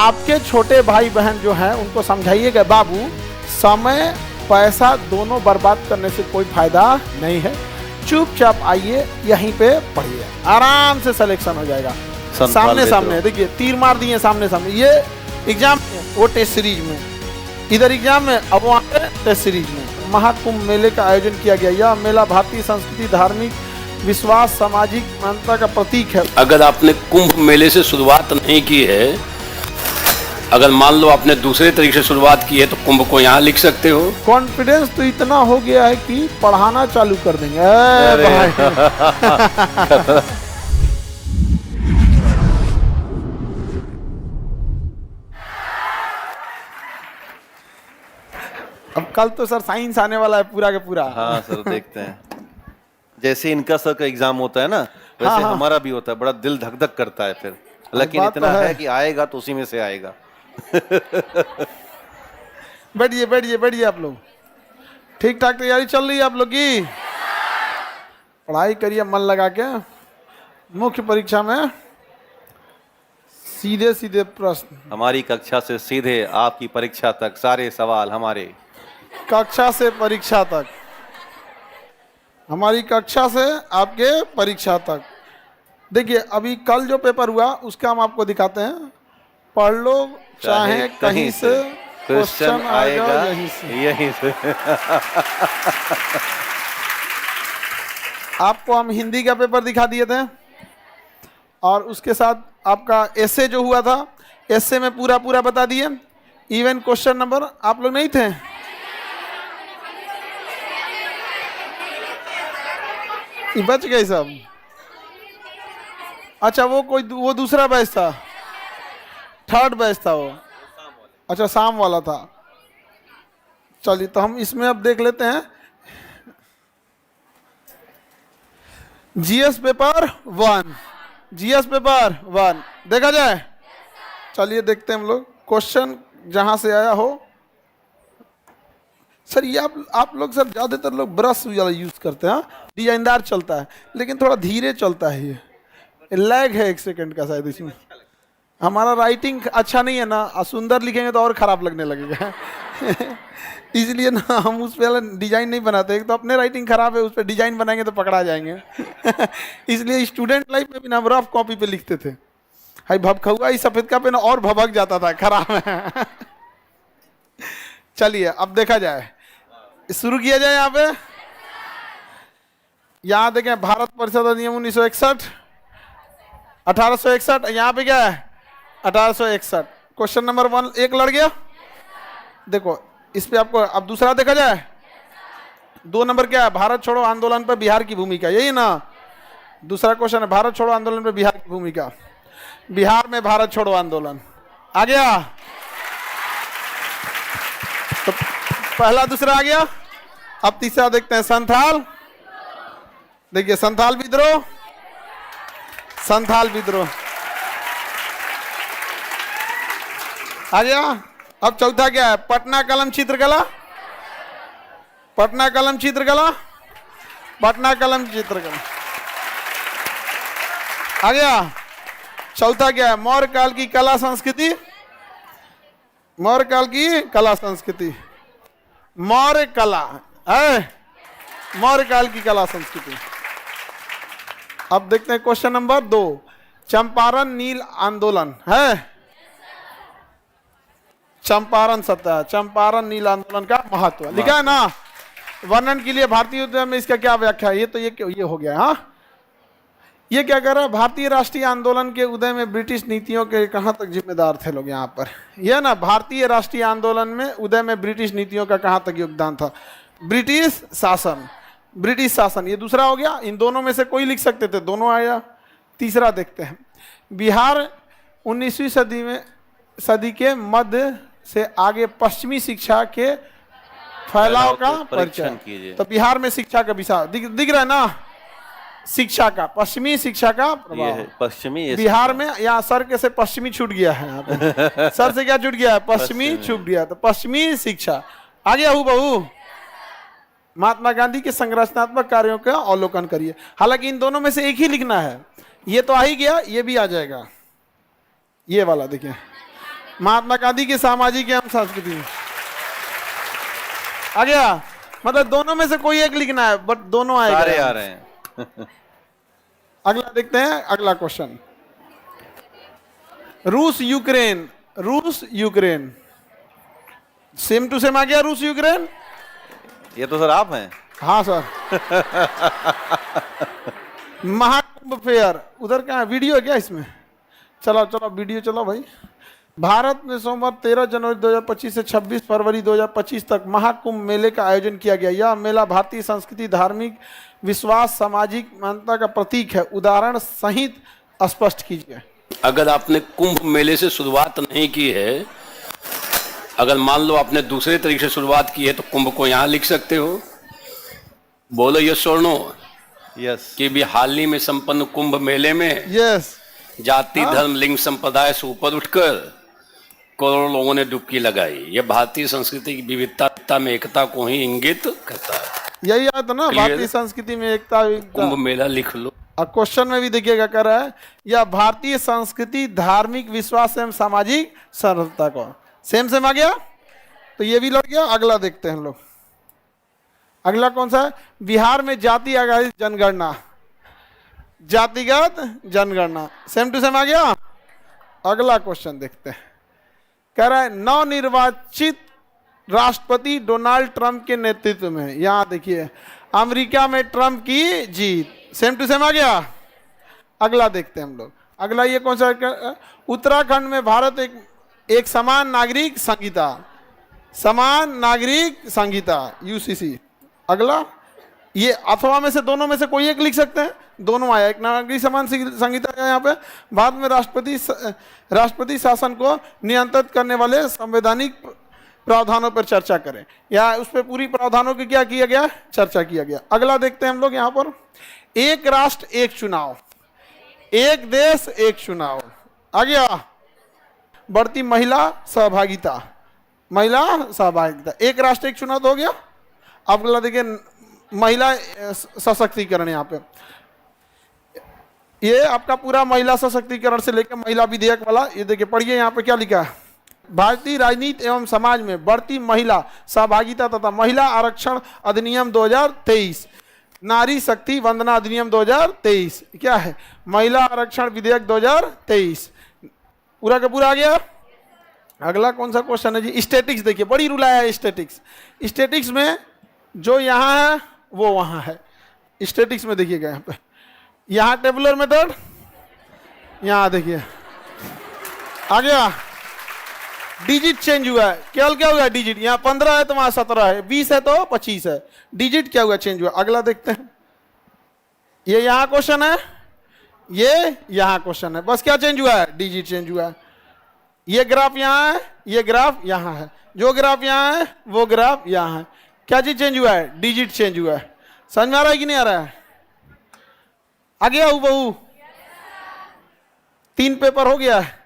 आपके छोटे भाई बहन जो हैं उनको समझाइएगा, बाबू समय पैसा दोनों बर्बाद करने से कोई फायदा नहीं है, चुपचाप आइए यहीं पे पढ़िए, आराम से सिलेक्शन हो जाएगा। सामने सामने देखिए, तीर मार दिए सामने सामने। ये एग्जाम वो टेस्ट सीरीज में, इधर एग्जाम में, अब वहाँ पे टेस्ट सीरीज में। महाकुंभ मेले का आयोजन किया गया। यह मेला भारतीय संस्कृति, धार्मिक विश्वास, सामाजिक मान्यता का प्रतीक है। अगर आपने कुंभ मेले से शुरुआत नहीं की है, अगर मान लो आपने दूसरे तरीके से शुरुआत की है, तो कुंभ को यहाँ लिख सकते हो। कॉन्फिडेंस तो इतना हो गया है कि पढ़ाना चालू कर देंगे। अब कल तो सर साइंस आने वाला है पूरा का पूरा। हाँ सर, देखते हैं। जैसे इनका सर का एग्जाम होता है ना, वैसे हाँ, हाँ। हमारा भी होता है, बड़ा दिल धक धक करता है फिर, लेकिन इतना तो है कि आएगा तो उसी में से आएगा। बैठिए बैठिए बैठिए आप लोग। ठीक ठाक तैयारी चल रही है आप लोग की? पढ़ाई करिए मन लगा के। मुख्य परीक्षा में सीधे सीधे प्रश्न, हमारी कक्षा से सीधे आपकी परीक्षा तक सारे सवाल हमारे। कक्षा से परीक्षा तक, हमारी कक्षा से आपके परीक्षा तक। देखिए अभी कल जो पेपर हुआ उसका हम आपको दिखाते हैं। पढ़ लो चाहे कहीं से, क्वेश्चन आएगा यहीं से। आपको हम हिंदी का पेपर दिखा दिए थे और उसके साथ आपका एसे जो हुआ था, एसे में पूरा पूरा बता दिए। इवन क्वेश्चन नंबर आप लोग नहीं थे? बच गए सब। अच्छा वो दूसरा बैच था, थर्ड बैच था वो। अच्छा शाम वाला था। चलिए तो हम इसमें अब देख लेते हैं जीएस पेपर 1। जीएस पेपर 1 देखा जाए। चलिए देखते हैं हम लोग क्वेश्चन जहां से आया हो। सर ये आप लोग सर ज़्यादातर लोग ब्रश यूज करते हैं, डिजाइनदार चलता है, लेकिन थोड़ा धीरे चलता है। ये लैग है 1 सेकंड का शायद इसमें। हमारा राइटिंग अच्छा नहीं है ना, सुंदर लिखेंगे तो और ख़राब लगने लगेगा। इसलिए ना हम उस पर डिजाइन नहीं बनाते। एक तो अपने राइटिंग खराब है, उस पर डिजाइन बनाएंगे तो पकड़ा जाएंगे। इसलिए स्टूडेंट लाइफ में भी ना रफ कॉपी पे लिखते थे। हाई भभखुआ ही सफ़ेद का पेन और भभक जाता था, खराब है। चलिए अब देखा जाए, शुरू किया जाए। यहाँ पे यहाँ देखें, भारत परिषद अधिनियम 1961, 1861। यहाँ पे क्या है? 1861। क्वेश्चन नंबर 1 एक लड़ गया। देखो इस पे आपको अब दूसरा देखा जाए। 2 नंबर क्या है? भारत छोड़ो आंदोलन पर बिहार की भूमिका, यही ना दूसरा क्वेश्चन है। भारत छोड़ो आंदोलन पर बिहार की भूमिका। बिहार में भारत छोड़ो आंदोलन आ गया, तो पहला दूसरा आ गया। अब तीसरा देखते हैं, संथाल। देखिए संथाल विद्रोह, संथाल विद्रोह आ गया। अब चौथा क्या है? पटना कलम चित्रकला, पटना कलम चित्रकला, पटना कलम चित्रकला आ गया। चौथा क्या है? मौर्य काल की कला संस्कृति, मौर्य काल की कला संस्कृति, मौर्य कला है, मौर्य काल की कला संस्कृति। अब देखते हैं क्वेश्चन नंबर 2, चंपारण नील आंदोलन है। चंपारण सत्या, चंपारण नील आंदोलन का महत्व लिखा है ना। वर्णन के लिए भारतीय उद्यम में इसका क्या व्याख्या है? ये हो गया। हाँ, ये क्या कर रहा है? भारतीय राष्ट्रीय आंदोलन के उदय में ब्रिटिश नीतियों के कहां तक जिम्मेदार थे लोग? यहाँ पर यह ना, भारतीय राष्ट्रीय आंदोलन में उदय में ब्रिटिश नीतियों का कहां तक योगदान था? ब्रिटिश शासन, ब्रिटिश शासन ये दूसरा हो गया। इन दोनों में से कोई लिख सकते थे, दोनों आया। तीसरा देखते हैं, बिहार 19वीं सदी के मध्य से आगे पश्चिमी शिक्षा के फैलाव का परीक्षण परिचय। कीजिए। तो बिहार में शिक्षा का विषय दिख रहा है ना, शिक्षा का, पश्चिमी शिक्षा का प्रभाव। पश्चिमी बिहार में यहाँ सर के से पश्चिमी छूट गया है। यहाँ पे सर से क्या छूट गया है? पश्चिमी छूट गया। तो पश्चिमी शिक्षा आ गया हूबहू। महात्मा गांधी के संरचनात्मक कार्यों का अवलोकन करिए। हालांकि इन दोनों में से एक ही लिखना है। ये तो आ ही गया, ये भी आ जाएगा। ये वाला देखिए, महात्मा गांधी की सामाजिक एवं संस्कृति आ गया। मतलब दोनों में से कोई एक लिखना है, बट दोनों आएगा। सारे आ रहे हैं। अगला देखते हैं, अगला क्वेश्चन। रूस यूक्रेन सेम टू सेम आ गया। रूस यूक्रेन, ये तो सर आप हैं। हाँ सर। महाकुंभ फेयर उधर कहाँ है? वीडियो है क्या इसमें? चलो चलो वीडियो चलो भाई। भारत में सोमवार 13 जनवरी 2025 से 26 फरवरी 2025 तक महाकुंभ मेले का आयोजन किया गया। यह मेला भारतीय संस्कृति, धार्मिक विश्वास, सामाजिक मान्यता का प्रतीक है। उदाहरण सहित स्पष्ट कीजिए। अगर आपने कुंभ मेले से शुरुआत नहीं की है, अगर मान लो आपने दूसरे तरीके से शुरुआत की है, तो कुंभ को यहाँ लिख सकते हो। बोलो यस और नो। यस। कि भी हाल ही में संपन्न कुंभ मेले में यस, जाति, धर्म, लिंग, संप्रदाय से ऊपर उठकर करोड़ों लोगों ने डुबकी लगाई। यह भारतीय संस्कृति की विविधता में एकता को ही इंगित करता है। यही आता ना, Clear? भारतीय संस्कृति में एकता कुंभ मेला लिख लो। और क्वेश्चन में भी देखिएगा कह रहा है यह भारतीय संस्कृति, धार्मिक विश्वास एवं सामाजिक सरलता को सेम आ गया, तो ये भी लड़ गया। अगला देखते हैं हम लोग। अगला कौन सा है? बिहार में जाति आधारित जनगणना, जातिगत जनगणना सेम टू सेम आ गया। अगला क्वेश्चन देखते हैं। कह रहा है नवनिर्वाचित राष्ट्रपति डोनाल्ड ट्रंप के नेतृत्व में, यहां देखिए, अमेरिका में ट्रंप की जीत सेम टू सेम आ गया। अगला देखते हैं हम लोग। अगला ये कौन सा? उत्तराखंड में भारत एक समान नागरिक संहिता, समान नागरिक संहिता यूसीसी। अगला ये अथवा में से दोनों में से कोई एक लिख सकते हैं। दोनों आया, एक नागरिक समान संहिता है। यहाँ पे बाद में राष्ट्रपति शासन को नियंत्रित करने वाले संवैधानिक प्रावधानों पर चर्चा करें, या उस पर पूरी प्रावधानों की क्या किया गया? चर्चा किया गया। अगला देखते हैं हम लोग यहाँ पर। एक राष्ट्र एक चुनाव, एक देश एक चुनाव आ गया। बढ़ती महिला सहभागिता, महिला सहभागिता, एक राष्ट्र एक चुनाव तो हो गया। अब अगला देखिए, महिला सशक्तिकरण। यहाँ पे ये आपका पूरा महिला सशक्तिकरण से लेकर महिला विधेयक वाला, ये देखिए पढ़िए यहाँ पे क्या लिखा है। भारतीय राजनीति एवं समाज में बढ़ती महिला सहभागिता तथा महिला आरक्षण अधिनियम 2023, नारी शक्ति वंदना अधिनियम 2023, क्या है? महिला आरक्षण विधेयक 2023 पूरा का पूरा आ गया। अगला कौन सा क्वेश्चन है जी? स्टैटिक्स देखिए, बड़ी रूल आया है स्टैटिक्स। स्टैटिक्स में जो यहाँ है वो वहाँ है। स्टैटिक्स में देखिएगा यहाँ पे, यहाँ टेबुलर मेथड, यहाँ देखिए आ गया। डिजिट चेंज हुआ है, केवल क्या हुआ? डिजिट। यहाँ 15 है तो वहाँ 17 है, 20 है तो 25 है। डिजिट क्या हुआ? चेंज हुआ। अगला देखते हैं। ये यहाँ क्वेश्चन है, ये यहाँ क्वेश्चन है, बस क्या चेंज हुआ है? डिजिट चेंज हुआ है। ये ग्राफ यहाँ है, ये ग्राफ यहाँ है, जो ग्राफ यहाँ है वो ग्राफ यहाँ है। क्या चीज चेंज हुआ है? डिजिट चेंज हुआ है। समझ में आ रहा है कि नहीं आ रहा है? आ गया हूबहू? 3 पेपर हो गया है,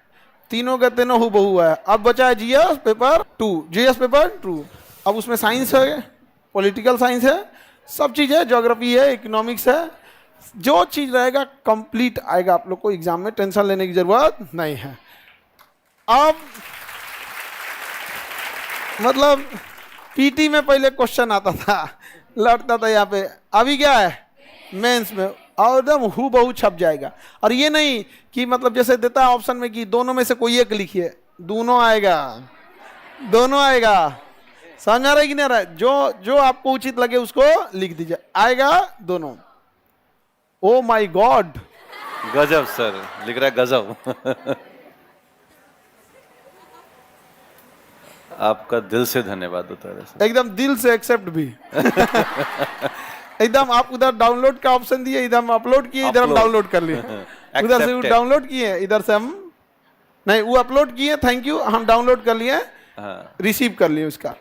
तीनों का तीनों हूबहू है। अब बचा है जीएस पेपर 2, जीएस पेपर 2। अब उसमें साइंस है, पॉलिटिकल साइंस है, सब चीज है, ज्योग्राफी है, इकोनॉमिक्स है। जो चीज रहेगा कंप्लीट आएगा आप लोग को एग्जाम में, टेंशन लेने की जरूरत नहीं है। अब मतलब पीटी में पहले क्वेश्चन आता था, लड़ता था यहाँ पे, अभी क्या है? मेंस में और एकदम हूबहू छप जाएगा। और ये नहीं कि मतलब जैसे देता है ऑप्शन में कि दोनों में से कोई एक लिखिए, दोनों आएगा, दोनों आएगा। समझ आ रहा है कि नहीं आ रहा है? जो आपको उचित लगे उसको लिख दीजिए, आएगा दोनों। ओ माय गॉड, गजब सर, लिख रहा है गजब। आपका दिल से धन्यवाद होता है, एकदम दिल से एक्सेप्ट भी। एकदम आप उधर डाउनलोड का ऑप्शन दिए, इधर हम अपलोड किए, इधर हम डाउनलोड कर लिए। उधर से वो डाउनलोड किए, इधर से हम नहीं, वो अपलोड किए, थैंक यू, हम डाउनलोड कर लिए, रिसीव कर लिए उसका।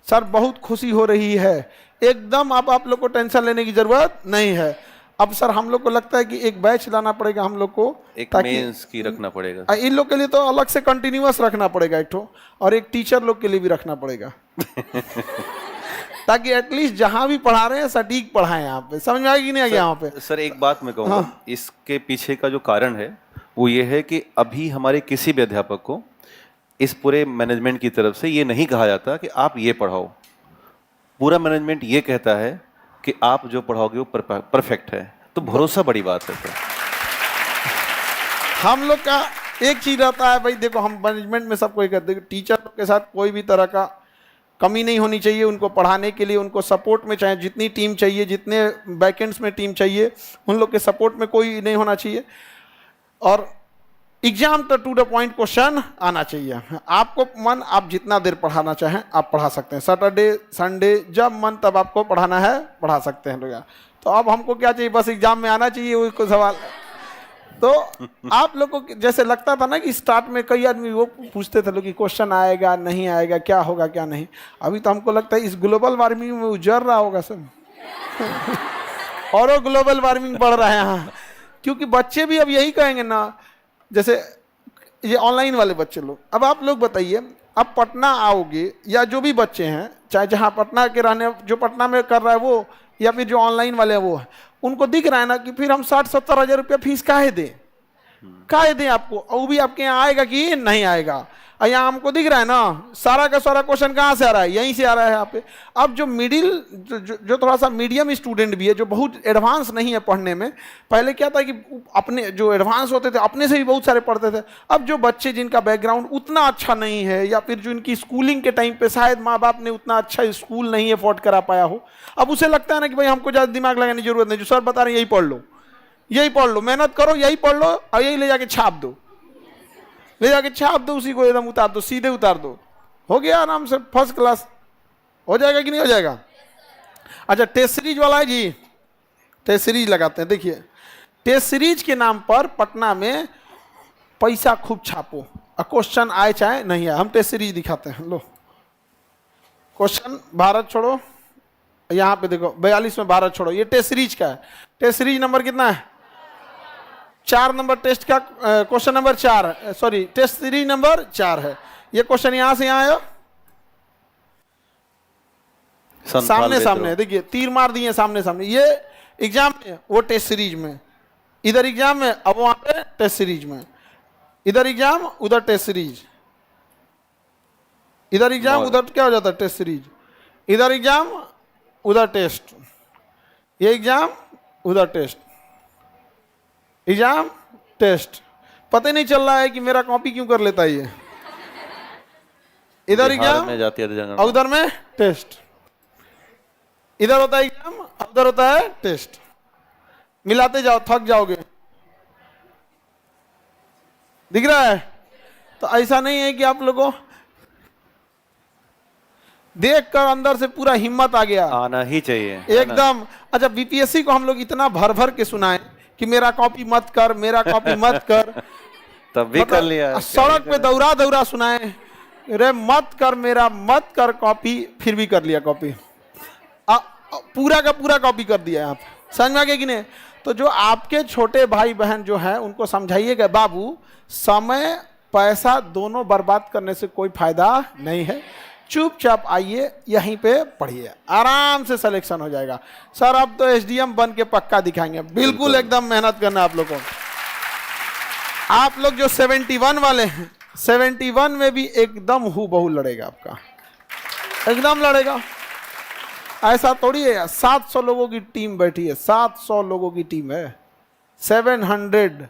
सर बहुत खुशी हो रही है एकदम। अब आप लोग को टेंशन लेने की जरूरत नहीं है। अब सर हम लोग को लगता है कि एक बैच लाना पड़ेगा हम लोग को, एक मेंस की रखना पड़ेगा। इन लोग के लिए तो अलग से कंटिन्यूअस रखना पड़ेगा एक ठो, और एक टीचर लोग के लिए भी रखना पड़ेगा। ताकि एटलीस्ट जहां भी पढ़ा रहे हैं सटीक पढ़ाएं। यहाँ पे समझ में आएगी कि नहीं आएगी? यहाँ पे सर एक बात मैं कहूँगा, इसके पीछे का जो कारण है वो ये है कि अभी हमारे किसी भी अध्यापक को इस पूरे मैनेजमेंट की तरफ से ये नहीं कहा जाता कि आप ये पढ़ाओ। पूरा मैनेजमेंट ये कहता है कि आप जो पढ़ाओगे वो परफेक्ट है। तो भरोसा बड़ी बात है। तो हम लोग का एक चीज रहता है भाई, देखो हम मैनेजमेंट में सबको ये कहते हैं, टीचर लोग के साथ कोई भी तरह का कमी नहीं होनी चाहिए। उनको पढ़ाने के लिए, उनको सपोर्ट में चाहे जितनी टीम चाहिए, जितने बैकेंड्स में टीम चाहिए, उन लोग के सपोर्ट में कोई नहीं होना चाहिए। और exam to the point question आना चाहिए। आपको मन, आप जितना देर पढ़ाना चाहें आप पढ़ा सकते हैं। सैटरडे संडे जब मन तब आपको पढ़ाना है पढ़ा सकते हैं लोग। तो अब हमको क्या चाहिए, बस एग्जाम में आना चाहिए, वही कोई सवाल। तो आप लोग को जैसे लगता था ना कि स्टार्ट में कई आदमी वो पूछते थे लोग कि क्वेश्चन आएगा नहीं आएगा, क्या होगा क्या नहीं। अभी तो हमको लगता है इस ग्लोबल वार्मिंग में उजड़ रहा होगा सब और वो ग्लोबल वार्मिंग बढ़ रहा है यहाँ। क्योंकि बच्चे भी अब यही कहेंगे ना, जैसे ये ऑनलाइन वाले बच्चे लोग। अब आप लोग बताइए, अब पटना आओगे या जो भी बच्चे हैं, चाहे जहाँ पटना के रहने, जो पटना में कर रहा है वो, या फिर जो ऑनलाइन वाले हैं वो, उनको दिख रहा है ना कि फिर हम 60-70 हज़ार रुपया फीस काहे दें आपको, और वो भी आपके यहाँ आएगा कि नहीं आएगा। और यहाँ हमको दिख रहा है ना सारा का सारा क्वेश्चन कहाँ से आ रहा है, यहीं से आ रहा है यहाँ पे। अब जो मिडिल जो थोड़ा सा मीडियम स्टूडेंट भी है, जो बहुत एडवांस नहीं है पढ़ने में, पहले क्या था कि अपने जो एडवांस होते थे अपने से भी बहुत सारे पढ़ते थे। अब जो बच्चे जिनका बैकग्राउंड उतना अच्छा नहीं है, या फिर जो इनकी स्कूलिंग के टाइम पे शायद माँ बाप ने उतना अच्छा स्कूल नहीं अफोर्ड करा पाया हो, अब उसे लगता है ना कि भाई हमको ज़्यादा दिमाग लगाने की जरूरत नहीं, जो सर बता रहे हैं यही पढ़ लो, मेहनत करो, यही पढ़ लो और यही ले जाके छाप दो, उसी को एकदम उतार दो, सीधे उतार दो, हो गया आराम से फर्स्ट क्लास। हो जाएगा कि नहीं हो जाएगा? अच्छा, टेस्ट सीरीज वाला है जी, टेस्ट सीरीज लगाते हैं। देखिए, टेस्ट सीरीज के नाम पर पटना में पैसा खूब छापो, और क्वेश्चन आए चाहे नहीं आए, हम टेस्ट सीरीज दिखाते हैं। लो क्वेश्चन, भारत छोड़ो, यहाँ पे देखो 42 में भारत छोड़ो, ये टेस्ट सीरीज का है। टेस्ट सीरीज नंबर कितना है? 4 नंबर टेस्ट का question number 4, sorry test series number 4 है। ये क्वेश्चन यहां से यहां आया, सामने देखिए, तीर मार दिए सामने। ये एग्जाम में, वो टेस्ट सीरीज में, इधर एग्जाम में, अब वहां पे टेस्ट सीरीज में, इधर एग्जाम उधर टेस्ट सीरीज, इधर एग्जाम उधर क्या हो जाता है टेस्ट सीरीज, इधर एग्जाम उधर टेस्ट, ये एग्जाम उधर टेस्ट, एग्जाम टेस्ट। पता ही नहीं चल रहा है कि मेरा कॉपी क्यों कर लेता है ये। इधर एग्जाम में जाती है, उधर में टेस्ट, इधर होता है एग्जाम, उधर होता है टेस्ट, मिलाते जाओ थक जाओगे। दिख रहा है? तो ऐसा नहीं है कि आप लोगों देखकर अंदर से पूरा हिम्मत आ गया, आना ही चाहिए एकदम। अच्छा, बीपीएससी को हम लोग इतना भर भर के सुनाए कि मेरा कॉपी मत कर, मेरा कॉपी मत कर, तब भी कर लिया। सड़क पे दौरा सुनाए, रे मत कर, मेरा मत कर कॉपी, फिर भी कर लिया कॉपी, पूरा का पूरा कॉपी कर दिया। आप समझ में आ गया कि नहीं? तो जो आपके छोटे भाई बहन जो हैं उनको समझाइएगा, बाबू समय पैसा दोनों बर्बाद करने से कोई फायदा नहीं है, चुपचाप आइए यहीं पे पढ़िए, आराम से सिलेक्शन हो जाएगा। सर अब तो एसडीएम बन के पक्का दिखाएंगे, बिल्कुल एकदम मेहनत करना आप लोगों को। आप लोग जो 71 वाले हैं, 71 में भी एकदम हूबहू लड़ेगा आपका, एकदम लड़ेगा। ऐसा थोड़ी है, 700 लोगों की टीम बैठी है, 700 लोगों की टीम है, 700।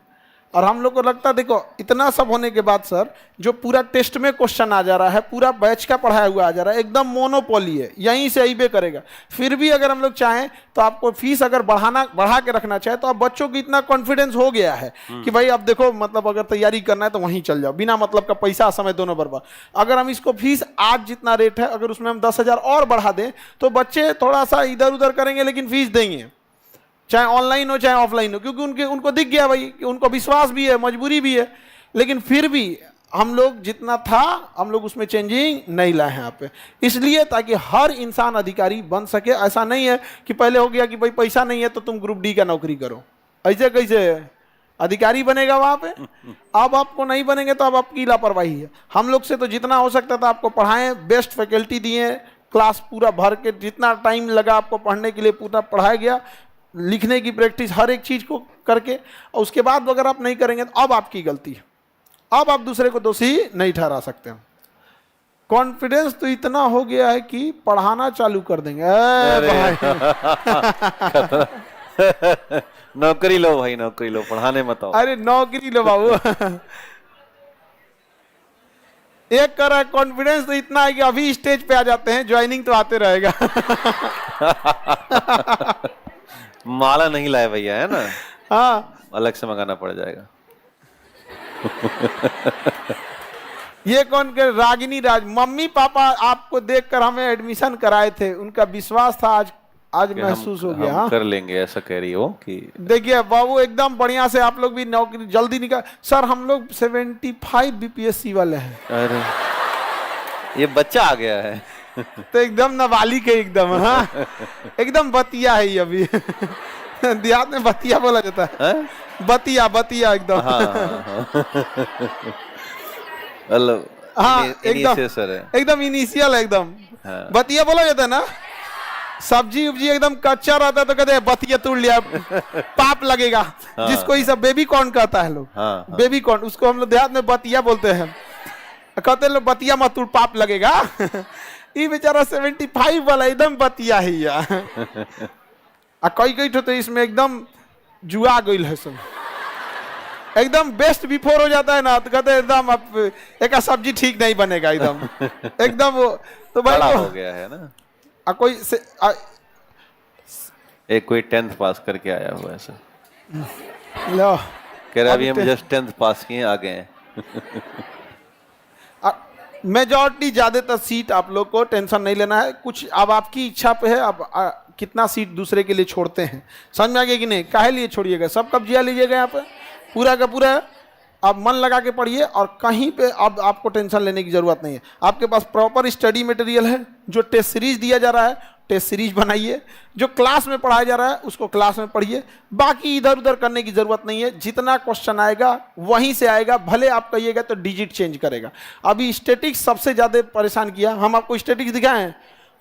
और हम लोग को लगता है, देखो इतना सब होने के बाद सर जो पूरा टेस्ट में क्वेश्चन आ जा रहा है, पूरा बैच का पढ़ाया हुआ आ जा रहा है, एकदम मोनोपोली है, यहीं से अइबे करेगा। फिर भी अगर हम लोग चाहें तो आपको फीस अगर बढ़ा के रखना चाहे तो अब बच्चों को इतना कॉन्फिडेंस हो गया है कि भाई अब देखो, मतलब अगर तैयारी करना है तो वहीं चल जाओ, बिना मतलब का पैसा समय दोनों बर्बाद। अगर हम इसको फीस आज जितना रेट है, अगर उसमें हम 10,000 और बढ़ा दें तो बच्चे थोड़ा सा इधर उधर करेंगे लेकिन फीस देंगे, चाहे ऑनलाइन हो चाहे ऑफलाइन हो, क्योंकि उनको दिख गया भाई कि उनको विश्वास भी है, मजबूरी भी है। लेकिन फिर भी हम लोग जितना था हम लोग उसमें चेंजिंग नहीं लाए हैं यहाँ पे, इसलिए ताकि हर इंसान अधिकारी बन सके। ऐसा नहीं है कि पहले हो गया कि भाई पैसा नहीं है तो तुम ग्रुप डी का नौकरी करो, ऐसे कैसे अधिकारी बनेगा वहाँ पे? अब आपको नहीं बनेंगे तो अब आपकी लापरवाही है। हम लोग से तो जितना हो सकता था आपको पढ़ाएं, बेस्ट फैकल्टी दिए, क्लास पूरा भर के, जितना टाइम लगा आपको पढ़ने के लिए पूरा पढ़ाया गया, लिखने की प्रैक्टिस हर एक चीज़ को करके। और उसके बाद अगर आप नहीं करेंगे तो अब आपकी गलती है, अब आप दूसरे को दोषी नहीं ठहरा सकते हैं। कॉन्फिडेंस तो इतना हो गया है कि पढ़ाना चालू कर देंगे। भाई नौकरी लो भाई, नौकरी लो, पढ़ाने मत आओ। अरे नौकरी लो बाबू। एक कर रहा है, कॉन्फिडेंस तो इतना है कि अभी स्टेज पे आ जाते हैं, ज्वाइनिंग तो आते रहेगा। माला नहीं लाए भैया, है ना, हाँ अलग से मंगाना पड़ जाएगा। ये कौन के रागिनी राज, मम्मी पापा आपको देखकर हमें एडमिशन कराए थे, उनका विश्वास था, आज कि महसूस हो हम गया। हाँ? कर लेंगे, ऐसा कह रही हो कि देखिए बाबू एकदम बढ़िया से आप लोग भी नौकरी जल्दी निकाल। सर हम लोग 75 बीपीएससी वाले हैं। अरे ये बच्चा आ गया है। तो एकदम नाबालिग है एकदम। हाँ एकदम बतिया है ये अभी। देहात में बतिया बोला जाता है, बतिया बतिया एकदम। मतलब हाँ एकदम इनिशियल है, एकदम इनिशियल है एकदम। हाँ। बतिया बोला जाता है ना, सब्जी उब्जी एकदम कच्चा रहता है तो कहते हैं बतिया तोड़ लिया, पाप लगेगा। हाँ। जिसको ये सब बेबी कॉर्न कहता है लोग, हाँ, हाँ। बेबी कॉर्न, उसको हम लोग देहात में बतिया बोलते हैं। कहते हैं लोग बतिया मत तोड़ पाप लगेगा। ये बेचारा 75 वाला एकदम बतिया है यार। कई तो इसमें एकदम जुआ गई है सब, एकदम बेस्ट बिफोर हो जाता है ना, तो कहते हैं एकदम अब एक सब्जी ठीक नहीं बनेगा एकदम। एकदम वो तो भाई बड़ा वो, हो गया है ना। कोई एक कोई 10th पास करके आया हुआ है सर, लो कह रहा अभी हम जस्ट 10th पास किए, आ गए हैं। मेजॉरिटी ज्यादातर सीट आप लोग को टेंशन नहीं लेना है, कुछ अब आपकी इच्छा पे है। अब कितना सीट दूसरे के लिए छोड़ते हैं, समझ में आ गया कि नहीं, काहे लिए छोड़िएगा, सब कब्जिया लीजिएगा यहाँ पे पूरा का पूरा। आप मन लगा के पढ़िए और कहीं पे अब आपको टेंशन लेने की जरूरत नहीं है। आपके पास प्रॉपर स्टडी मटेरियल है, जो टेस्ट सीरीज दिया जा रहा है टेस्ट सीरीज बनाइए, जो क्लास में पढ़ाया जा रहा है उसको क्लास में पढ़िए, बाकी इधर उधर करने की जरूरत नहीं है। जितना क्वेश्चन आएगा वहीं से आएगा, भले आप कहिएगा तो डिजिट चेंज करेगा। अभी स्टैटिक्स सबसे ज्यादा परेशान किया, हम आपको स्टैटिक्स दिखाए हैं,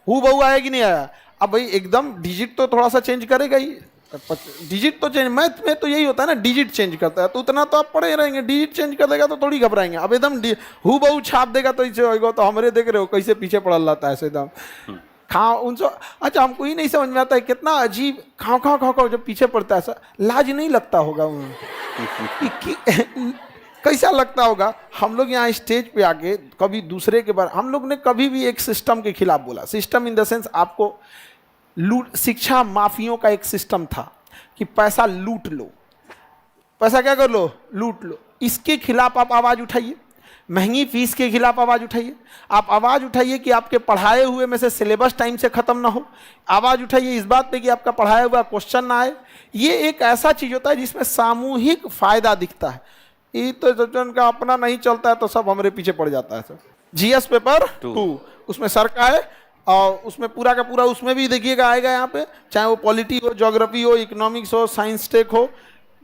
हु बहु आया कि नहीं आया। अब भाई एकदम डिजिट तो थोड़ा सा चेंज करेगा ही, डिजिट तो चेंज, मैथ में तो यही होता है ना, डिजिट चेंज करता है, तो उतना तो आप पढ़े रहेंगे। डिजिट चेंज कर देगा तो थोड़ी घबराएंगे। अब एकदम हु बहु छाप देगा तो इसे होगा, तो हमारे देख रहे हो कैसे पीछे पड़ल रहता है ऐसे एकदम खाओ उनसे। अच्छा हमको ही नहीं समझ में आता है, कितना अजीब खाओ खाओ खाओ खाओ जब पीछे पड़ता है, ऐसा लाज नहीं लगता होगा कैसा लगता होगा। हम लोग यहाँ स्टेज पे आके कभी दूसरे के बारे, हम लोग ने कभी भी एक सिस्टम के खिलाफ बोला। सिस्टम इन द सेंस आपको लूट, शिक्षा माफियों का एक सिस्टम था कि पैसा लूट लो, पैसा क्या कर लो, लूट लो। इसके खिलाफ आप आवाज उठाइए, महंगी फीस के खिलाफ आवाज उठाइए, आप आवाज उठाइए कि आपके पढ़ाए हुए में से सिलेबस टाइम से खत्म ना हो, आवाज उठाइए इस बात पे कि आपका पढ़ाया हुआ क्वेश्चन ना आए। ये एक ऐसा चीज होता है जिसमें सामूहिक फायदा दिखता है। ये तो जब उनका अपना नहीं चलता है तो सब हमारे पीछे पड़ जाता है। सर जीएस पेपर 2 उसमें सर का है, और उसमें पूरा का पूरा उसमें भी देखिएगा आएगा यहाँ पे, चाहे वो पॉलिटी हो, ज्योग्राफी हो, इकोनॉमिक्स हो, साइंस टेक हो,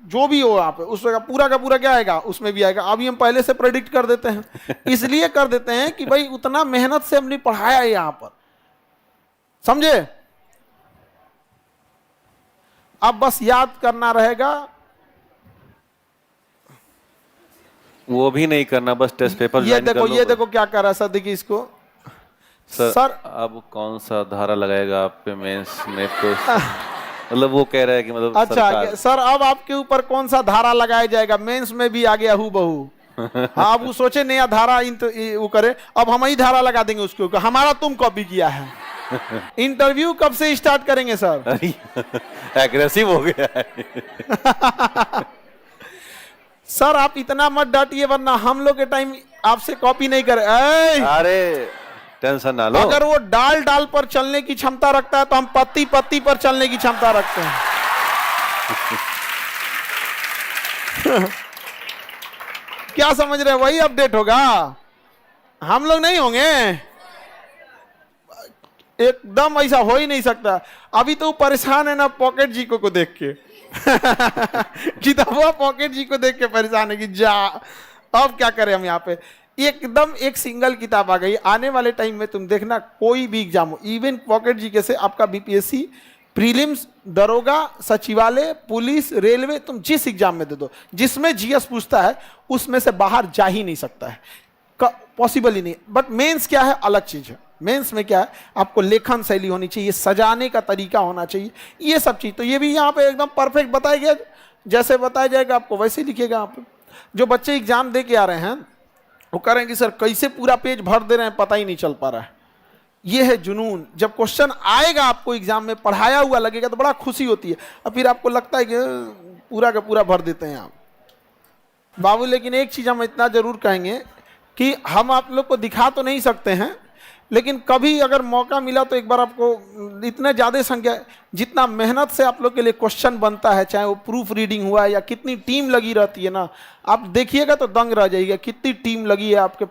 जो भी हो यहाँ पे उसका पूरा का पूरा क्या आएगा, उसमें भी आएगा। अभी हम पहले से प्रेडिक्ट कर देते हैं, इसलिए कर देते हैं कि भाई उतना मेहनत से हमने पढ़ाया है यहाँ पर, समझे। अब बस याद करना रहेगा, वो भी नहीं करना, बस टेस्ट पेपर ये देखो ये देखो क्या कर रहा है सर, देखिए इसको सर अब कौन सा धारा लगाएगा आप पे मेंस में, तो मतलब वो कह रहा है कि मतलब अच्छा सर अब आपके ऊपर कौन सा धारा लगाया जाएगा, मेंस में भी आ गया हूँ बहू। हाँ अब वो सोचे नया धारा वो करे, अब हम ही धारा लगा देंगे उसके ऊपर, हमारा तुम कॉपी किया है। इंटरव्यू कब से स्टार्ट करेंगे सर? एग्रेसिव हो गया है। सर आप इतना मत डांटिए वरना हम लोग के टाइम आपसे कॉपी नहीं करे। अरे टेंशन ना लो, अगर वो डाल डाल पर चलने की क्षमता रखता है तो हम पत्ती पत्ती पर चलने की क्षमता रखते हैं। क्या समझ रहे हैं, वही अपडेट होगा, हम लोग नहीं होंगे। एकदम ऐसा हो ही नहीं सकता। अभी तो परेशान है ना पॉकेट जी को देख के। किताबा पॉकेट जी को देख के परेशान है कि जा अब क्या करें हम यहाँ पे। एकदम एक सिंगल किताब आ गई, आने वाले टाइम में तुम देखना कोई भी एग्जाम हो, इवन पॉकेट जी के से आपका बीपीएससी प्रीलिम्स, दरोगा, सचिवालय, पुलिस, रेलवे, तुम जिस एग्जाम में दे दो, जिसमें जीएस पूछता है उसमें से बाहर जा ही नहीं सकता है, पॉसिबल ही नहीं। बट मेंस क्या है, अलग चीज है। मेंस में क्या है, आपको लेखन शैली होनी चाहिए, सजाने का तरीका होना चाहिए, ये सब चीज। तो ये भी यहाँ पे एकदम परफेक्ट बताया गया, जैसे बताया जाएगा आपको वैसे ही लिखिएगा। आप जो बच्चे एग्जाम दे के आ रहे हैं वो कह रहे हैं कि सर कैसे पूरा पेज भर दे रहे हैं, पता ही नहीं चल पा रहा है। ये है जुनून। जब क्वेश्चन आएगा आपको एग्जाम में पढ़ाया हुआ लगेगा तो बड़ा खुशी होती है, और फिर आपको लगता है कि पूरा का पूरा भर देते हैं आप बाबू। लेकिन एक चीज हम इतना जरूर कहेंगे कि हम आप लोग को दिखा तो नहीं सकते हैं, लेकिन कभी अगर मौका मिला तो एक बार आपको इतने ज़्यादा संख्या, जितना मेहनत से आप लोग के लिए क्वेश्चन बनता है, चाहे वो प्रूफ रीडिंग हुआ या कितनी टीम लगी रहती है ना, आप देखिएगा तो दंग रह जाइएगा कितनी टीम लगी है आपके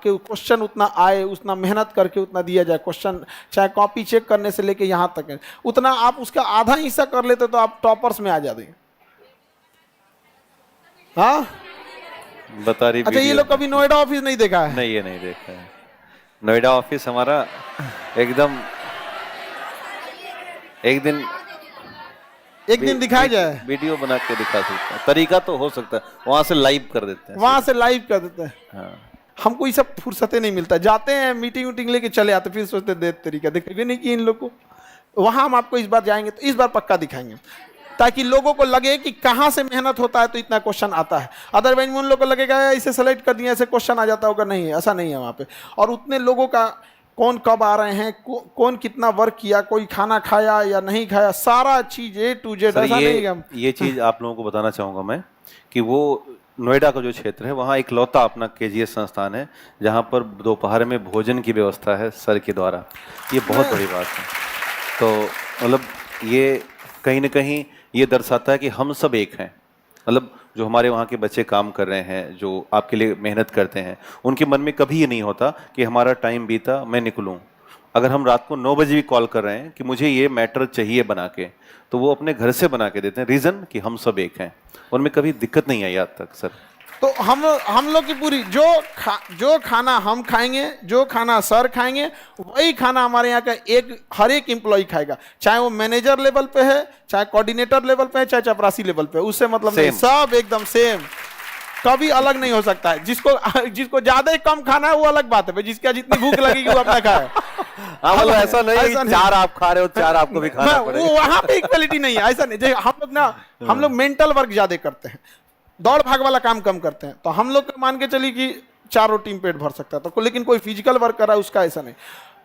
क्वेश्चन उतना आए, उतना मेहनत करके उतना दिया जाए क्वेश्चन, चाहे कॉपी चेक करने से लेके यहाँ तक है, उतना आप उसका आधा हिस्सा कर लेते तो आप टॉपर्स में आ जाते। हाँ बता रही। अच्छा, ये लोग कभी नोएडा ऑफिस नहीं देखा है? नहीं, ये नहीं देखा है। नोएडा ऑफिस हमारा एकदम एक दिन दिखाया जाए, वीडियो बना के दिखा सकते हैं, तरीका तो हो सकता है, वहां से लाइव कर देते हैं। वहां से लाइव कर देते हैं। हाँ। हमको ये सब फुर्सतें नहीं मिलता, जाते हैं मीटिंग वीटिंग लेके चले आते, फिर सोचते दे तरीका देखे नहीं कि इन लोग को। वहां हम आपको इस बार जाएंगे तो इस बार पक्का दिखाएंगे, ताकि लोगों को लगे कि कहाँ से मेहनत होता है तो इतना क्वेश्चन आता है। अदरवाइज उन लोगों को लगेगा इसे सेलेक्ट कर दिया, ऐसे क्वेश्चन आ जाता होगा, नहीं है, ऐसा नहीं है वहाँ पे। और उतने लोगों का कौन कब आ रहे हैं, कौन कितना वर्क किया, कोई खाना खाया या नहीं खाया, सारा चीज A to Z, ऐसा नहीं है। ये चीज आप लोगों को बताना चाहूंगा मैं कि वो नोएडा का जो क्षेत्र है वहाँ एक लौता अपना KGS संस्थान है जहाँ पर दोपहर में भोजन की व्यवस्था है सर के द्वारा। ये बहुत बड़ी बात है। तो मतलब ये कहीं ना कहीं ये दर्शाता है कि हम सब एक हैं। मतलब जो हमारे वहाँ के बच्चे काम कर रहे हैं, जो आपके लिए मेहनत करते हैं, उनके मन में कभी ये नहीं होता कि हमारा टाइम बीता, मैं निकलूँ। अगर हम रात को 9 बजे भी कॉल कर रहे हैं कि मुझे ये मैटर चाहिए बना के, तो वो अपने घर से बना के देते हैं। रीज़न कि हम सब एक हैं, उनमें कभी दिक्कत नहीं आई आज तक सर। तो हम लोग की पूरी जो खाना हम खाएंगे, जो खाना सर खाएंगे, वही खाना हमारे यहाँ का हर एक एम्प्लॉय खाएगा, चाहे वो मैनेजर लेवल पे है, चाहे कोऑर्डिनेटर लेवल पे है, चाहे चपरासी लेवल पे है, उससे मतलब नहीं, सब एकदम सेम, कभी अलग नहीं हो सकता है। जिसको ज्यादा कम खाना है वो अलग बात है, जिसका जितनी भूख लगेगी वो अपना खाए। मतलब ऐसा नहीं कि 4 आप खा रहे हो 4 आपको भी खाना पड़ेगा। वो वहां पे इक्वलिटी नहीं है, ऐसा नहीं। हम लोग मेंटल वर्क ज्यादा करते हैं, दौड़ भाग वाला काम कम करते हैं। तो हम लोग मान के चलिए कि 4 रोटी पेट भर सकता है, तो लेकिन कोई फिजिकल वर्क कर रहा है उसका ऐसा नहीं।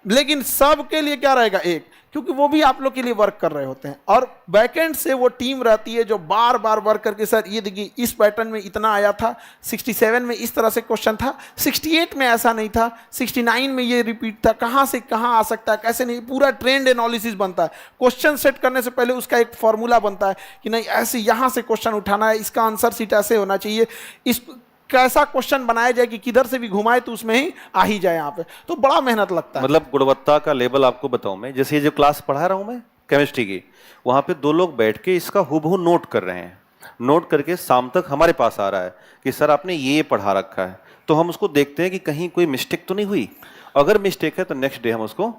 लेकिन सबके लिए क्या रहेगा, एक, क्योंकि वो भी आप लोग के लिए वर्क कर रहे होते हैं। और बैकएंड से वो टीम रहती है जो बार बार वर्क करके, सर ये देखिए इस पैटर्न में इतना आया था, 67 में इस तरह से क्वेश्चन था, 68 में ऐसा नहीं था, 69 में ये रिपीट था, कहाँ से कहाँ आ सकता है, कैसे नहीं, पूरा ट्रेंड एनालिसिस बनता है। क्वेश्चन सेट करने से पहले उसका एक फॉर्मूला बनता है कि नहीं ऐसे यहाँ से क्वेश्चन उठाना है, इसका आंसर सीट ऐसे होना चाहिए, इस कैसा क्वेश्चन बनाया जाए कि किधर से भी घुमाए तो उसमें ही आ ही जाए यहाँ पे। तो बड़ा मेहनत लगता है। मतलब गुणवत्ता का लेवल आपको बताऊं मैं, जैसे ये जो क्लास पढ़ा रहा हूं मैं केमिस्ट्री की, वहां पे 2 लोग बैठ के इसका हूबहू नोट कर रहे हैं। नोट करके शाम तक हमारे पास आ रहा है कि सर आपने ये पढ़ा रखा है। तो हम उसको देखते हैं कि कहीं कोई मिस्टेक तो नहीं हुई। अगर मिस्टेक है तो नेक्स्ट डे हम उसको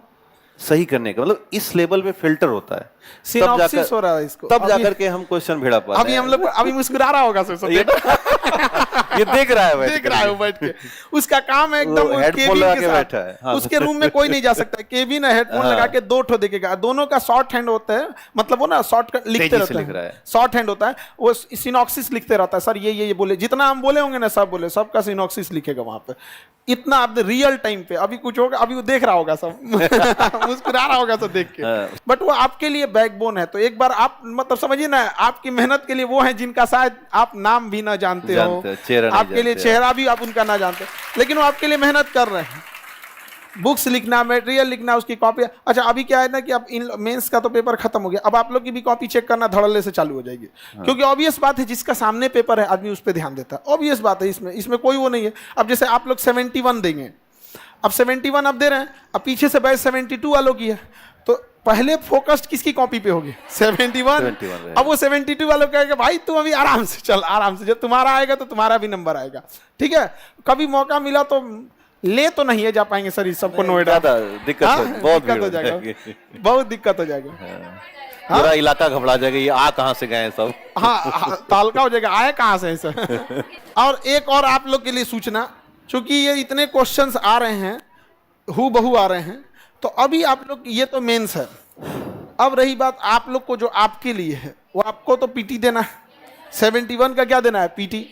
सही करने का, मतलब इस लेवल पे फिल्टर होता है, सिनॉप्सिस हो रहा है इसको, तब जाकर के हम क्वेश्चन भिड़ा पाते हैं। अभी हम लोग अभी मुस्कुरा रहा होगा सर, ये देख रहा है बैठ के। उसका काम है एकदम हेडफोन लगा के बैठा है। हाँ। उसके रूम में कोई नहीं जा सकता, केबिन है, हेडफोन लगा के 2 ठो देखेगा, दोनों का शॉर्ट हैंड होता है, मतलब वो ना शॉर्ट लिखते रहते हैं, शॉर्ट हैंड होता है, वो सिनॉप्सिस लिखते रहता है। सर ये बोले, जितना हम बोले होंगे ना सब बोले, सबका सिनॉप्सिस लिखेगा वहां पे, इतना आप रियल टाइम पे। अभी कुछ होगा, अभी वो देख रहा होगा सब मुस्कुरा रहा होगा सब देख के, बट वो आपके लिए बैकबोन है। तो एक बार आप मतलब समझिए ना, आपकी मेहनत के लिए वो है जिनका शायद आप नाम भी ना जानते हो, आपके लिए चेहरा भी आप उनका ना जानते, लेकिन वो आपके लिए मेहनत कर रहे हैं। बुक्स लिखना, मटेरियल लिखना, उसकी कॉपी। अच्छा अभी क्या है ना कि अब इन मेंस का तो पेपर खत्म हो गया, अब आप लोग की भी कॉपी चेक करना धड़ल्ले से चालू हो जाएगी। क्योंकि ऑब्वियस बात है, जिसका सामने पेपर है आदमी उस पर ध्यान देता है, ऑब्वियस बात है, इसमें कोई वो नहीं है। अब जैसे आप लोग 71 देंगे, अब 71 अब दे रहे हैं, अब पीछे से बैच 72 वालों की है, तो पहले फोकस्ड किसकी कॉपी पे होगी, 71। अब वो 72 वालों कहेगा भाई तुम अभी आराम से चल, आराम से, जब तुम्हारा आएगा तो तुम्हारा भी नंबर आएगा, ठीक है। कभी मौका मिला तो ले तो नहीं है जा पाएंगे सर इस सबको नोएडा। ज्यादा दिक्कत हाँ? बहुत दिक्कत भीड़ हो जाएगा, बहुत दिक्कत हो जाएगा। पूरा इलाका घबरा जाएगा, ये आ कहाँ से गए हैं सब। हाँ, तालका हो जाएगा, आए कहाँ से हैं सर। और एक और आप लोग के लिए सूचना, चूंकि ये इतने क्वेश्चंस आ रहे हैं, हु बहू आ रहे हैं, तो अभी आप लोग, ये तो मेंस है। अब रही बात आप लोग को, जो आपके लिए है वो आपको तो पीटी देना है। 71 का क्या देना है? पीटी।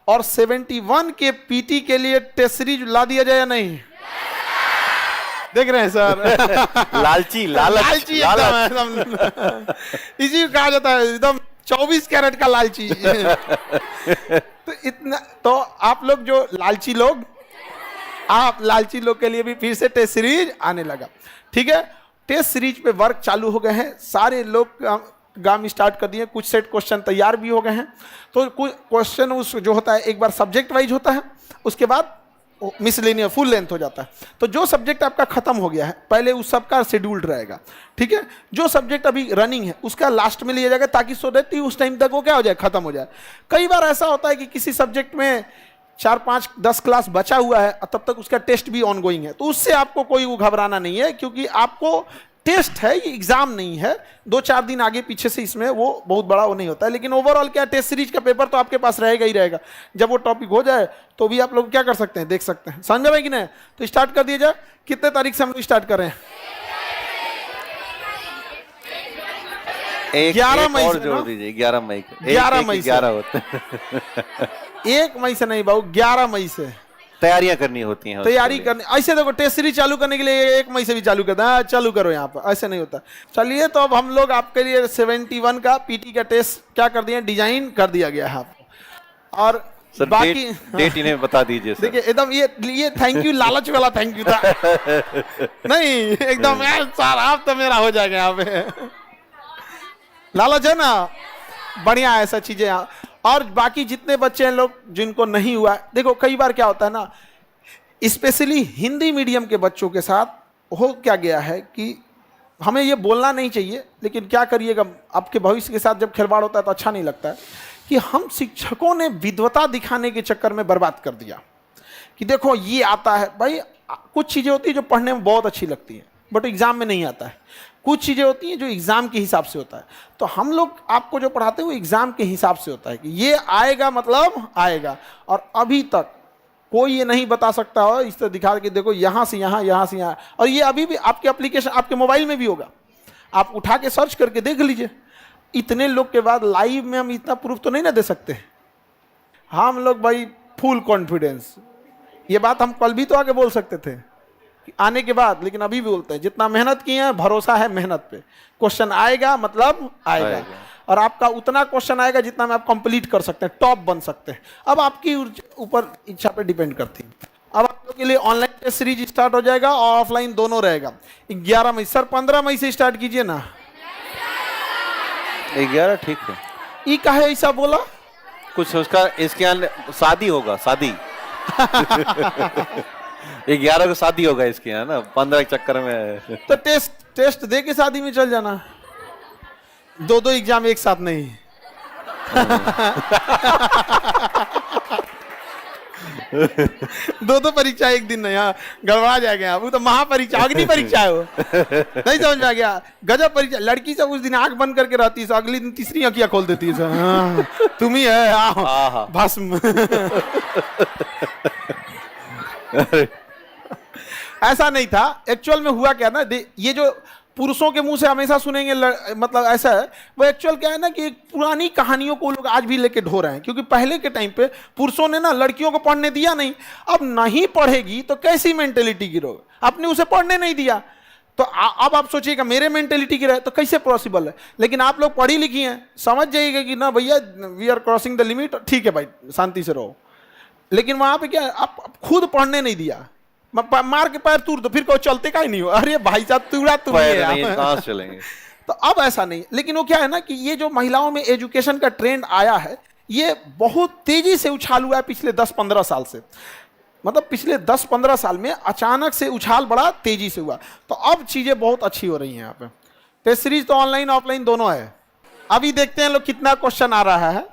और 71 के पीटी के लिए टेस्ट सीरीज ला दिया जाए या नहीं? देख रहे हैं सर। लालची लालची एकदम इसी को कहा जाता है, एकदम 24 कैरेट का लालची। तो इतना तो आप लोग जो लालची लोग, आप लालची लोग के लिए भी फिर से टेस्ट सीरीज आने लगा। ठीक है, टेस्ट सीरीज पे वर्क चालू हो गए हैं, सारे लोग काम स्टार्ट कर दिए, कुछ सेट क्वेश्चन तैयार भी हो गए हैं। तो कुछ क्वेश्चन उस जो होता है एक बार सब्जेक्ट वाइज होता है, उसके बाद मिसलेनियस फुल लेंथ हो जाता है। तो जो सब्जेक्ट आपका खत्म हो गया है पहले उस सबका शेड्यूल्ड रहेगा। ठीक है, जो सब्जेक्ट अभी रनिंग है उसका लास्ट में लिया जाएगा, ताकि सो दैट उस टाइम तक वो क्या हो जाए, खत्म हो जाए। कई बार ऐसा होता है कि किसी सब्जेक्ट में 4, 5, 10 क्लास बचा हुआ है और तब तक उसका टेस्ट भी ऑनगोइंग है, तो उससे आपको कोई वो घबराना नहीं है, क्योंकि आपको टेस्ट है, ये एग्जाम नहीं है। 2-4 दिन आगे पीछे से इसमें वो बहुत बड़ा वो नहीं होता है, लेकिन ओवरऑल क्या, टेस्ट सीरीज का पेपर तो आपके पास रहेगा ही रहेगा। जब वो टॉपिक हो जाए तो भी आप लोग क्या कर सकते हैं, देख सकते हैं। समझ में कि नहीं? तो स्टार्ट कर दिया जाए। कितने तारीख से हम लोग स्टार्ट कर रहे हैं? 11 मई से जोड़ दीजिए, 11 मई को। 11 मई से 11 होते हैं। 1 मई से नहीं बाबू, 11 मई से तैयारियां करनी होती हैं, तैयारी करनी। ऐसे देखो, टेस्ट सीरीज चालू करने के लिए 1 मई से भी चालू करते हैं, चालू करो यहाँ पर, ऐसे नहीं होता। चलिए, तो अब हम लोग आपके लिए 71 का पीटी का टेस्ट क्या कर दिए, डिजाइन कर दिया गया है आपको। और सर बाकी डेट इन्हें बता दीजिए। देखिए एकदम ये थैंक यू लालच वाला थैंक यू था। नहीं एकदम सर आप तो मेरा हो जाएगा यहाँ पे। लालच है ना, बढ़िया ऐसा चीजें। और बाकी जितने बच्चे हैं लोग जिनको नहीं हुआ, देखो कई बार क्या होता है ना, स्पेशली हिंदी मीडियम के बच्चों के साथ हो क्या गया है कि हमें ये बोलना नहीं चाहिए, लेकिन क्या करिएगा, आपके भविष्य के साथ जब खिलवाड़ होता है तो अच्छा नहीं लगता है, कि हम शिक्षकों ने विद्वता दिखाने के चक्कर में बर्बाद कर दिया कि देखो ये आता है। भाई कुछ चीज़ें होती है जो पढ़ने में बहुत अच्छी लगती हैं बट एग्जाम में नहीं आता है, कुछ चीज़ें होती हैं जो एग्जाम के हिसाब से होता है। तो हम लोग आपको जो पढ़ाते हैं वो एग्जाम के हिसाब से होता है कि ये आएगा मतलब आएगा। और अभी तक कोई ये नहीं बता सकता हो इस तरह दिखा के देखो यहाँ से यहाँ, यहाँ से यहाँ। और ये अभी भी आपके एप्लीकेशन आपके मोबाइल में भी होगा, आप उठा के सर्च करके देख लीजिए। इतने लोग के बाद लाइव में हम इतना प्रूफ तो नहीं ना दे सकते। हम लोग भाई फुल कॉन्फिडेंस, ये बात हम कल भी तो आगे बोल सकते थे आने के बाद, लेकिन अभी भी बोलते हैं जितना मेहनत किए हैं भरोसा है मेहनत पे, क्वेश्चन आएगा मतलब आएगा। और आपका उतना क्वेश्चन आएगा जितना में आप कंप्लीट कर सकते हैं, टॉप बन सकते हैं। अब आपकी ऊपर इच्छा पे डिपेंड करती है। अब आप लोग के लिए ऑनलाइन टेस्ट सीरीज स्टार्ट हो जाएगा और ऑफलाइन दोनों रहेगा 11 मई। सर 15 मई से स्टार्ट कीजिए ना। 11 ठीक है। ये काहे ऐसा बोला? कुछ उसका इसके यहाँ शादी होगा, शादी 11 को शादी होगा इसके यहाँ ना, 15 के चक्कर में। तो टेस्ट दे के शादी में चल जाना, 2 एग्जाम एक साथ नहीं। दो परीक्षा एक दिन नहीं, हाँ गड़बड़ा जाएगा। वो तो महापरीक्षा, अग्नि परीक्षा है वो। नहीं समझ में आ गया? गजब परीक्षा। लड़की सब उस दिन आंख बंद करके रहती है, अगले दिन तीसरी आंखियां खोल देती है। हाँ, तुम ही है, आओ भस्म। ऐसा नहीं था एक्चुअल में। हुआ क्या ना, ये जो पुरुषों के मुंह से हमेशा सुनेंगे मतलब ऐसा है, वो एक्चुअल क्या है ना कि पुरानी कहानियों को लोग आज भी लेके ढो रहे हैं। क्योंकि पहले के टाइम पे पुरुषों ने ना लड़कियों को पढ़ने दिया नहीं। अब नहीं पढ़ेगी तो कैसी मेंटेलिटी की रोग, आपने उसे पढ़ने नहीं दिया। तो अब आप सोचिएगा मेरे मेंटेलिटी की रहे तो कैसे पॉसिबल है। लेकिन आप लोग पढ़ी लिखी हैं, समझ जाइएगा कि ना भैया we are crossing the limit, ठीक है भाई शांति से रहो। लेकिन वहां पे क्या, आप खुद पढ़ने नहीं दिया, मार के पैर तोड़ दो, फिर कोई चलते का ही नहीं हो। अरे भाई साहब तूड़ा तुम कहां चलेंगे। तो अब ऐसा नहीं। लेकिन वो क्या है ना कि ये जो महिलाओं में एजुकेशन का ट्रेंड आया है, ये बहुत तेजी से उछाल हुआ है पिछले 10-15 साल से। मतलब पिछले 10-15 साल में अचानक से उछाल बड़ा तेजी से हुआ। तो अब चीजें बहुत अच्छी हो रही हैं यहाँ पे। टेस्ट सीरीज तो ऑनलाइन ऑफलाइन दोनों है। अभी देखते हैं लोग कितना क्वेश्चन आ रहा है।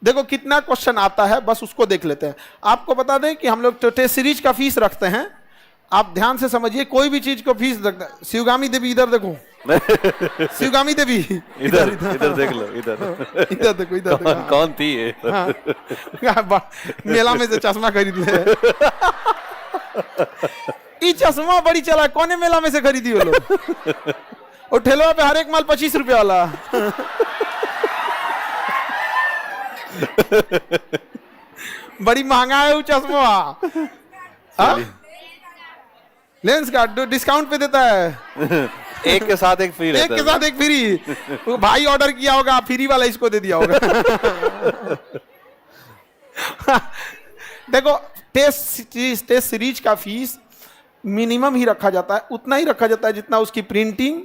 देखो कितना क्वेश्चन आता है, बस उसको देख लेते हैं। आपको बता दें कि हम लोग टेस्ट सीरीज का फीस रखते हैं, आप ध्यान से समझिए, कोई भी चीज को फीस रखते हैं। शिवगामी देवी इधर देखो, शिवगामी देवी इधर इधर देख लो, इधर इधर देखो, इधर देखो। कौन थी ये? हाँ, मेला में से चश्मा खरीद ले। ये चश्मा बड़ी चला, कौन मेला में से खरीदी वो लोग? और ठेलवा पे हर एक माल 25 रुपया वाला। बड़ी महंगा है वो चश्मा। लेंस का डिस्काउंट पे देता है, एक के साथ एक फ्री, एक के साथ एक फ्री। वो भाई ऑर्डर किया होगा, फ्री वाला इसको दे दिया होगा। देखो टेस्ट सीरीज का फीस मिनिमम ही रखा जाता है, उतना ही रखा जाता है जितना उसकी प्रिंटिंग,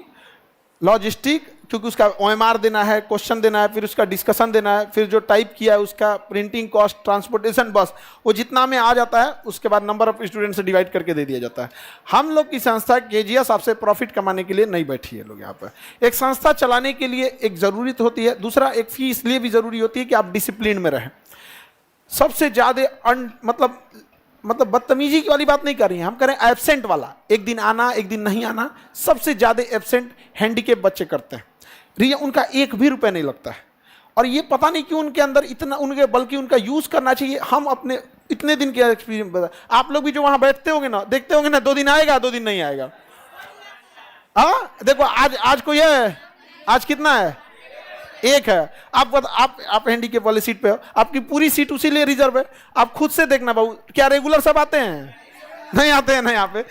लॉजिस्टिक, क्योंकि उसका OMR देना है, क्वेश्चन देना है, फिर उसका डिस्कशन देना है, फिर जो टाइप किया है उसका प्रिंटिंग कॉस्ट, ट्रांसपोर्टेशन, बस वो जितना में आ जाता है उसके बाद नंबर ऑफ स्टूडेंट से डिवाइड करके दे दिया जाता है। हम लोग की संस्था KGS आपसे प्रॉफिट कमाने के लिए नहीं बैठी है लोग यहाँ पर। एक संस्था चलाने के लिए एक ज़रूरत होती है, दूसरा एक फी इसलिए भी ज़रूरी होती है कि आप डिसिप्लिन में रहें। सबसे ज़्यादा मतलब बदतमीजी की वाली बात नहीं कर रही हैं, हम करें एब्सेंट वाला, एक दिन आना एक दिन नहीं आना। सबसे ज़्यादा एब्सेंट हैंडीकेप बच्चे करते हैं, उनका 1 भी रुपया नहीं लगता है। और ये पता नहीं क्यों उनके अंदर इतना, उनके बल्कि उनका यूज़ करना चाहिए। हम अपने इतने दिन के एक्सपीरियंस बता, आप लोग भी जो वहाँ बैठते होंगे ना, देखते होंगे ना, 2 दिन आएगा 2 दिन नहीं आएगा। हाँ देखो आज कोई है, आज कितना है? 1 है। आप हैंडीकेप वाली सीट पे हो, आपकी पूरी सीट उसी लिए रिजर्व है। आप खुद से देखना बाबू, क्या रेगुलर सब आते हैं? नहीं आते हैं ना यहाँ पे।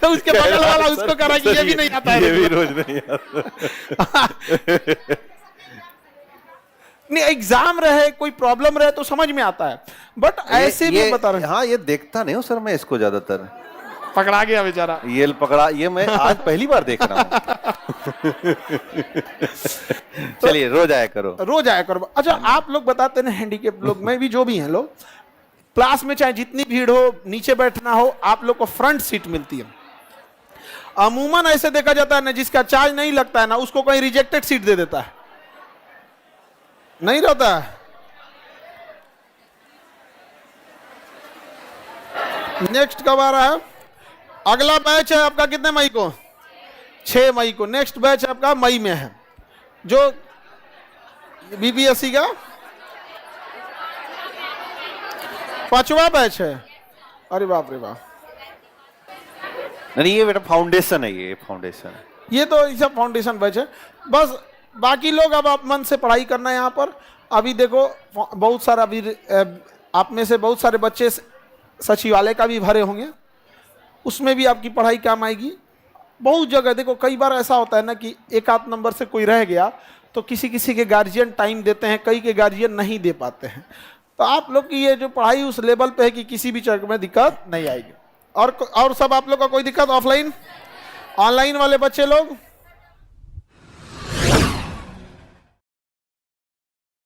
उसके बगल वाला उसको करा कि ये भी नहीं आता है, ये भी रोज नहीं आता। नहीं, एग्जाम रहे, कोई प्रॉब्लम रहे तो समझ में आता है, बट ऐसे भी बता रहे। हाँ, ये देखता नहीं हूँ सर मैं इसको ज्यादातर। पकड़ा गया बेचारा, ये पकड़ा, ये मैं आज पहली बार देख रहा हूँ। चलिए रोज आया करो, रोज आया करो। अच्छा, आप लोग बताते हैं हैंडीकेप लोग में भी जो भी हैं लोग, क्लास में चाहे जितनी भीड़ हो, नीचे बैठना हो, आप लोग को फ्रंट सीट मिलती है। अमूमन ऐसे देखा जाता है ना, जिसका चार्ज नहीं लगता है ना, उसको कोई रिजेक्टेड सीट दे देता है, नहीं रहता है। नेक्स्ट कब आ रहा है? अगला बैच है आपका कितने मई को? 6 मई को। नेक्स्ट बैच आपका मई में है, जो BPSC का 5वां बैच है। अरे बाप रे बाप। नहीं ये बेटा फाउंडेशन है, ये फाउंडेशन है, ये तो सब फाउंडेशन बैच है। बस बाकी लोग अब आप मन से पढ़ाई करना है यहाँ पर। अभी देखो बहुत सारा, अभी आप में से बहुत सारे बच्चे सचिवालय का भी भरे होंगे, उसमें भी आपकी पढ़ाई काम आएगी। बहुत जगह देखो, कई बार ऐसा होता है ना कि 1 आध नंबर से कोई रह गया तो किसी किसी के गार्जियन टाइम देते हैं, कई के गार्जियन नहीं दे पाते हैं। तो आप लोग की ये जो पढ़ाई उस लेवल पे है कि किसी भी जगह में दिक्कत नहीं आएगी। और सब आप लोग का कोई दिक्कत? ऑफलाइन ऑनलाइन वाले बच्चे लोग